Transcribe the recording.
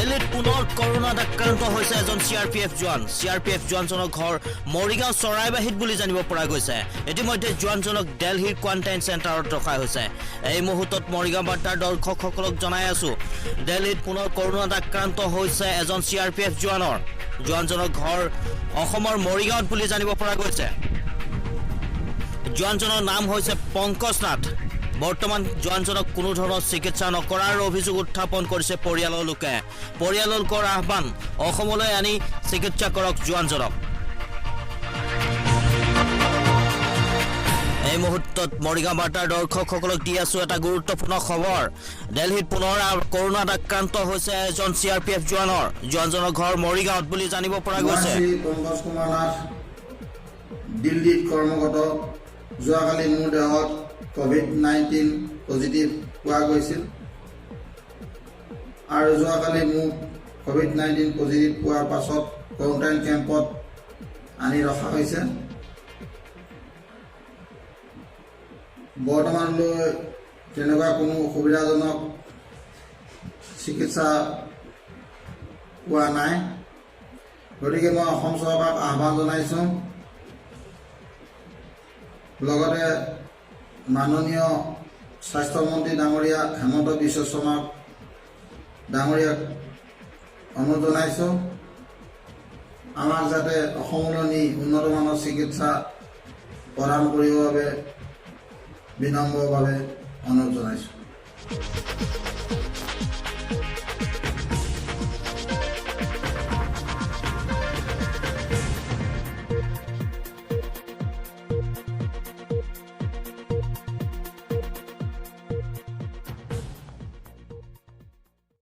দিল্লীত পুনৰ কৰোনাত আক্ৰান্ত হৈছে এজন CRPF জোৱান। CRPF জোৱানজনৰ ঘৰ মৰিগাঁও চৰাইবাহীত বুলি জানিব পৰা গৈছে। ইতিমধ্যে জোৱানজনক দিল্লীৰ কোৱাৰেণ্টাইন চেণ্টাৰত ৰখা হৈছে। এই মুহূৰ্তত মৰিগাঁও বাৰ্তাৰ দৰ্শকসকলক জনাই আছো, দিল্লীত পুনৰ কৰোনাত আক্ৰান্ত হৈছে এজন CRPF জোৱানৰ। জোৱানজনৰ ঘৰ অসমৰ মৰিগাঁৱত বুলি জানিব পৰা গৈছে। জোৱানজনৰ নাম হৈছে পংকজ নাথ। বৰ্তমান জোৱানজনক কোনো ধৰণৰ চিকিৎসা নকৰাৰ অভিযোগ উত্থাপন কৰিছে পৰিয়ালৰ লোকে। পৰিয়ালৰ লোকৰ আহ্বান, অসমলৈ আনি চিকিৎসা কৰক জোৱানজনক। এই মুহূৰ্তত মৰিগাঁও বাৰ্তাৰ দৰ্শকসকলক দি আছো এটা গুৰুত্বপূৰ্ণ খবৰ। দিল্লীত পুনৰ কৰোনাত আক্ৰান্ত হৈছে এজন CRPF জোৱানৰ। জোৱানজনৰ ঘৰ মৰিগাঁৱত বুলি জানিব পৰা গৈছে। পংকজ কুমাৰ নাথ দিল্লীত কৰ্মৰত। যোৱাকালি মোৰ দেহত COVID-19 পজিটিভ পোৱা গৈছিল আৰু যোৱাকালি মোক COVID-19 পজিটিভ পোৱাৰ পাছত কোৱাৰেণ্টাইন কেম্পত আনি ৰখা হৈছে। বৰ্তমানলৈ তেনেকুৱা কোনো সুবিধাজনক চিকিৎসা পোৱা নাই। গতিকে মই অসম চৰকাৰক আহ্বান জনাইছোঁ, লগতে মাননীয় স্বাস্থ্যমন্ত্ৰী ডাঙৰীয়া হেমন্ত বিশ্ব শৰ্মা ডাঙৰীয়াক অনুৰোধ জনাইছোঁ, আমাক যাতে অসমলৈ নি উন্নতমানৰ চিকিৎসা প্ৰদান কৰিবৰ বাবে বিনম্ৰভাৱে অনুৰোধ জনাইছোঁ।